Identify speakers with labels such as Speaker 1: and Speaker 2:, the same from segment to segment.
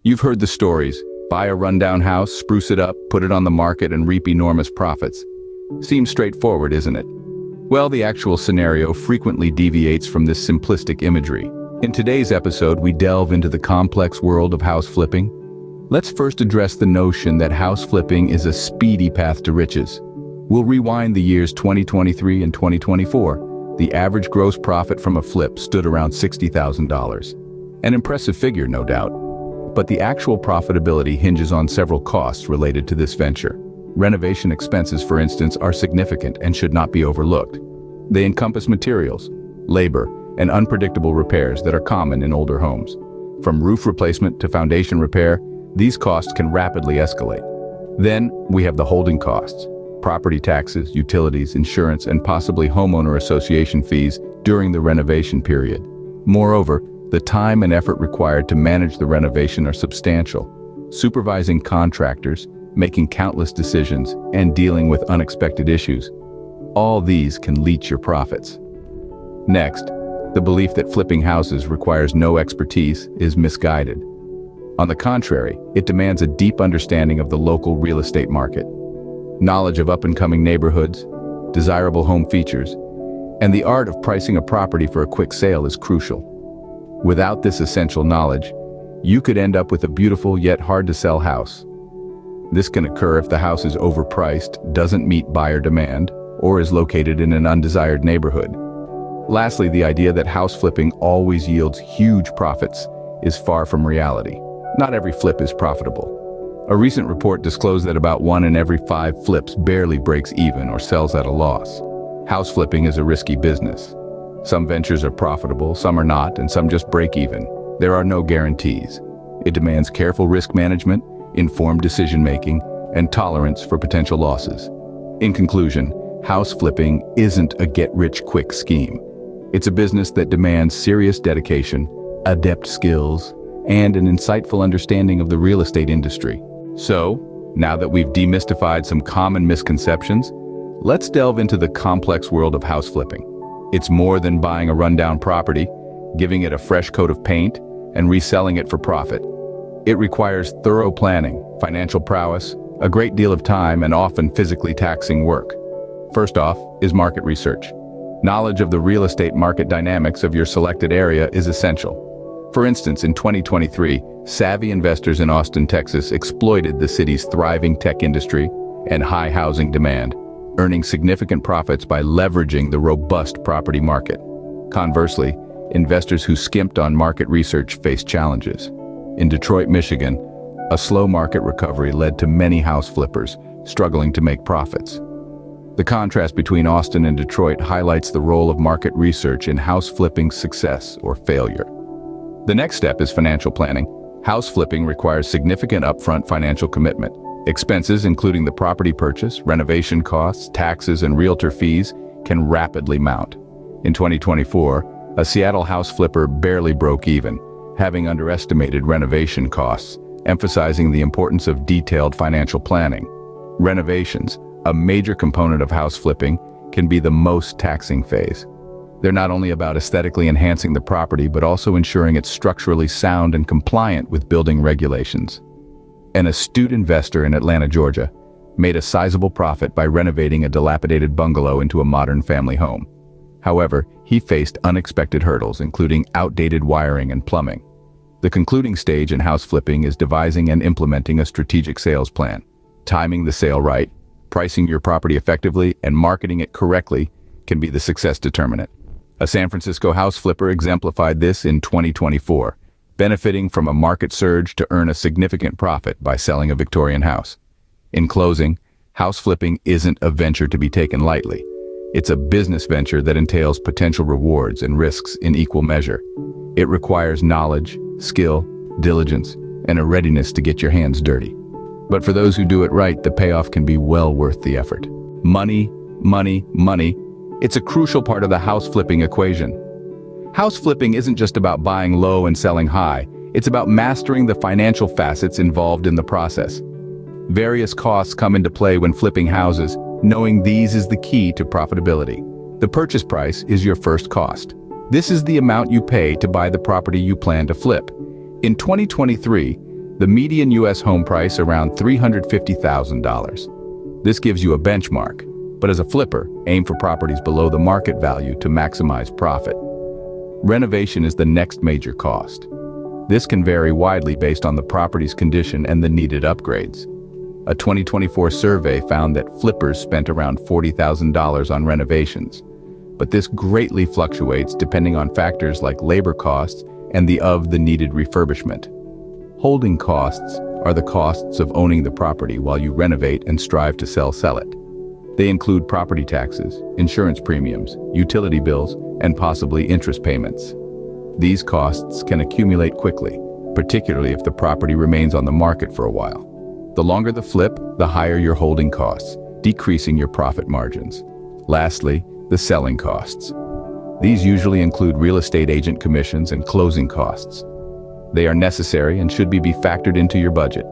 Speaker 1: You've heard the stories. Buy a rundown house, spruce it up, put it on the market, and reap enormous profits. Seems straightforward, isn't it? Well, the actual scenario frequently deviates from this simplistic imagery. In today's episode, we delve into the complex world of house flipping. Let's first address the notion that house flipping is a speedy path to riches. We'll rewind the years 2023 and 2024. The average gross profit from a flip stood around $60,000. An impressive figure, no doubt. But the actual profitability hinges on several costs related to this venture. Renovation expenses, for instance, are significant and should not be overlooked. They encompass materials, labor, and unpredictable repairs that are common in older homes. From roof replacement to foundation repair, these costs can rapidly escalate. Then we have the holding costs, property taxes, utilities, insurance, and possibly homeowner association fees during the renovation period. Moreover, the time and effort required to manage the renovation are substantial. Supervising contractors, making countless decisions, and dealing with unexpected issues. All these can leach your profits. Next, the belief that flipping houses requires no expertise is misguided. On the contrary, it demands a deep understanding of the local real estate market, knowledge of up-and-coming neighborhoods, desirable home features, and the art of pricing a property for a quick sale is crucial. Without this essential knowledge, you could end up with a beautiful yet hard-to-sell house. This can occur if the house is overpriced, doesn't meet buyer demand, or is located in an undesired neighborhood. Lastly, the idea that house flipping always yields huge profits is far from reality. Not every flip is profitable. A recent report disclosed that about 1 in every 5 flips barely breaks even or sells at a loss. House flipping is a risky business. Some ventures are profitable, some are not, and some just break even. There are no guarantees. It demands careful risk management, informed decision-making, and tolerance for potential losses. In conclusion, house flipping isn't a get-rich-quick scheme. It's a business that demands serious dedication, adept skills, and an insightful understanding of the real estate industry. So, now that we've demystified some common misconceptions, let's delve into the complex world of house flipping. It's more than buying a rundown property, giving it a fresh coat of paint, and reselling it for profit. It requires thorough planning, financial prowess, a great deal of time, and often physically taxing work. First off is market research. Knowledge of the real estate market dynamics of your selected area is essential. For instance, in 2023, savvy investors in Austin, Texas exploited the city's thriving tech industry and high housing demand, earning significant profits by leveraging the robust property market. Conversely, investors who skimped on market research faced challenges. In Detroit, Michigan, a slow market recovery led to many house flippers struggling to make profits. The contrast between Austin and Detroit highlights the role of market research in house flipping's success or failure. The next step is financial planning. House flipping requires significant upfront financial commitment. Expenses, including the property purchase, renovation costs, taxes, and realtor fees, can rapidly mount. In 2024, a Seattle house flipper barely broke even, having underestimated renovation costs, emphasizing the importance of detailed financial planning. Renovations, a major component of house flipping, can be the most taxing phase. They're not only about aesthetically enhancing the property, but also ensuring it's structurally sound and compliant with building regulations. An astute investor in Atlanta, Georgia, made a sizable profit by renovating a dilapidated bungalow into a modern family home. However, he faced unexpected hurdles, including outdated wiring and plumbing. The concluding stage in house flipping is devising and implementing a strategic sales plan. Timing the sale right, pricing your property effectively, and marketing it correctly can be the success determinant. A San Francisco house flipper exemplified this in 2024. Benefiting from a market surge to earn a significant profit by selling a Victorian house. In closing, house flipping isn't a venture to be taken lightly. It's a business venture that entails potential rewards and risks in equal measure. It requires knowledge, skill, diligence, and a readiness to get your hands dirty. But for those who do it right, the payoff can be well worth the effort. Money, money, money. It's a crucial part of the house flipping equation. House flipping isn't just about buying low and selling high. It's about mastering the financial facets involved in the process. Various costs come into play when flipping houses. Knowing these is the key to profitability. The purchase price is your first cost. This is the amount you pay to buy the property you plan to flip. In 2023, The median U.S. home price around $350,000. This gives you a benchmark, but as a flipper, aim for properties below the market value to maximize profit. Renovation is the next major cost. This can vary widely based on the property's condition and the needed upgrades. A 2024 survey found that flippers spent around $40,000 on renovations, but this greatly fluctuates depending on factors like labor costs and the needed refurbishment. Holding costs are the costs of owning the property while you renovate and strive to sell it. They include property taxes, insurance premiums, utility bills, and possibly interest payments. These costs can accumulate quickly, particularly if the property remains on the market for a while. The longer the flip, the higher your holding costs, decreasing your profit margins. Lastly, the selling costs. These usually include real estate agent commissions and closing costs. They are necessary and should be factored into your budget.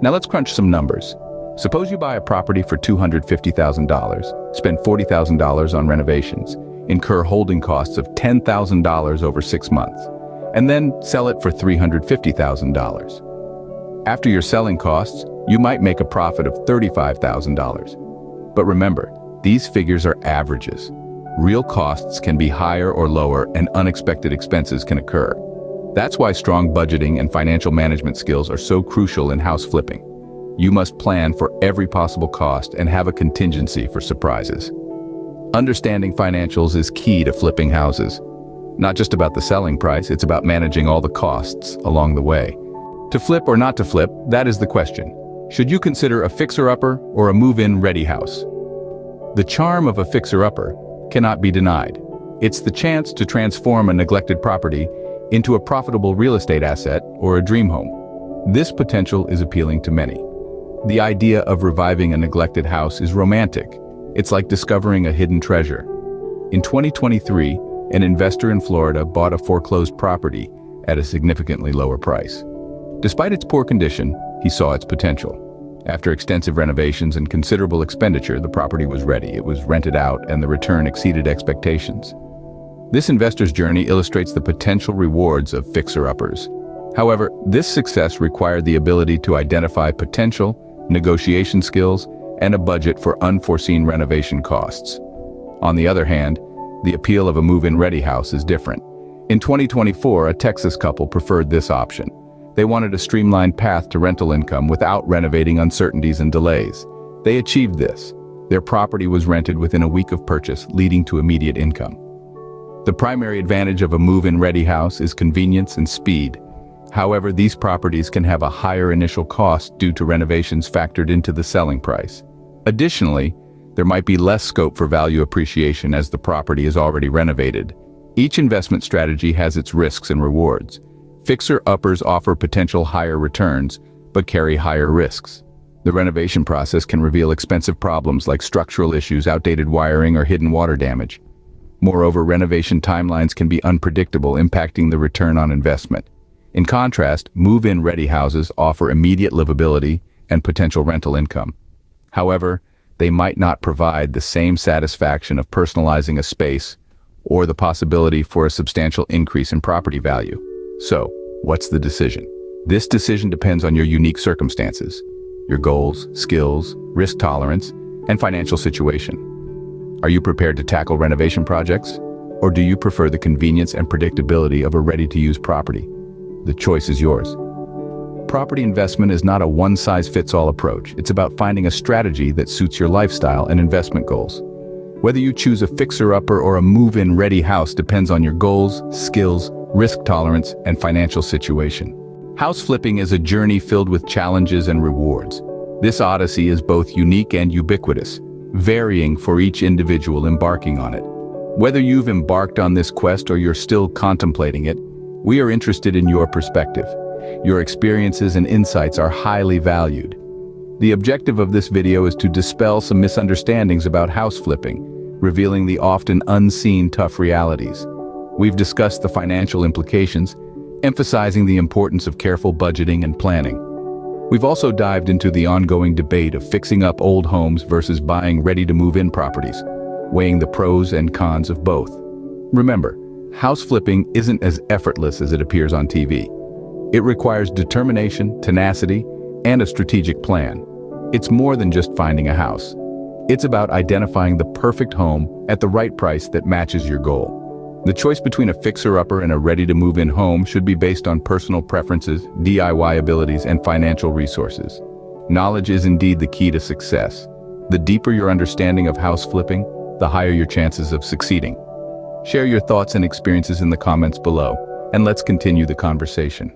Speaker 1: Now let's crunch some numbers. Suppose you buy a property for $250,000, spend $40,000 on renovations, incur holding costs of $10,000 over 6 months, and then sell it for $350,000. After your selling costs, you might make a profit of $35,000. But remember, these figures are averages. Real costs can be higher or lower, and unexpected expenses can occur. That's why strong budgeting and financial management skills are so crucial in house flipping. You must plan for every possible cost and have a contingency for surprises. Understanding financials is key to flipping houses. Not just about the selling price, it's about managing all the costs along the way. To flip or not to flip, that is the question. Should you consider a fixer-upper or a move-in ready house? The charm of a fixer-upper cannot be denied. It's the chance to transform a neglected property into a profitable real estate asset or a dream home. This potential is appealing to many. The idea of reviving a neglected house is romantic. It's like discovering a hidden treasure. In 2023, an investor in Florida bought a foreclosed property at a significantly lower price. Despite its poor condition, he saw its potential. After extensive renovations and considerable expenditure, the property was ready. It was rented out, and the return exceeded expectations. This investor's journey illustrates the potential rewards of fixer-uppers. However, this success required the ability to identify potential, negotiation skills, and a budget for unforeseen renovation costs. On the other hand, the appeal of a move-in ready house is different. In 2024, a Texas couple preferred this option. They wanted a streamlined path to rental income without renovating uncertainties and delays. They achieved this. Their property was rented within a week of purchase, leading to immediate income. The primary advantage of a move-in ready house is convenience and speed. However, these properties can have a higher initial cost due to renovations factored into the selling price. Additionally, there might be less scope for value appreciation as the property is already renovated. Each investment strategy has its risks and rewards. Fixer-uppers offer potential higher returns, but carry higher risks. The renovation process can reveal expensive problems like structural issues, outdated wiring, or hidden water damage. Moreover, renovation timelines can be unpredictable, impacting the return on investment. In contrast, move-in ready houses offer immediate livability and potential rental income. However, they might not provide the same satisfaction of personalizing a space or the possibility for a substantial increase in property value. So, what's the decision? This decision depends on your unique circumstances, your goals, skills, risk tolerance, and financial situation. Are you prepared to tackle renovation projects, or do you prefer the convenience and predictability of a ready-to-use property? The choice is yours. Property investment is not a one-size-fits-all approach. It's about finding a strategy that suits your lifestyle and investment goals. Whether you choose a fixer-upper or a move-in ready house depends on your goals, skills, risk tolerance, and financial situation. House flipping is a journey filled with challenges and rewards. This odyssey is both unique and ubiquitous, varying for each individual embarking on it. Whether you've embarked on this quest or you're still contemplating it, we are interested in your perspective. Your experiences and insights are highly valued. The objective of this video is to dispel some misunderstandings about house flipping, revealing the often unseen tough realities. We've discussed the financial implications, emphasizing the importance of careful budgeting and planning. We've also dived into the ongoing debate of fixing up old homes versus buying ready-to-move-in properties, weighing the pros and cons of both. Remember, house flipping isn't as effortless as it appears on TV. It requires determination, tenacity, and a strategic plan. It's more than just finding a house. It's about identifying the perfect home at the right price that matches your goal. The choice between a fixer-upper and a ready-to-move-in home should be based on personal preferences, DIY abilities, and financial resources. Knowledge is indeed the key to success. The deeper your understanding of house flipping, the higher your chances of succeeding. Share your thoughts and experiences in the comments below, and let's continue the conversation.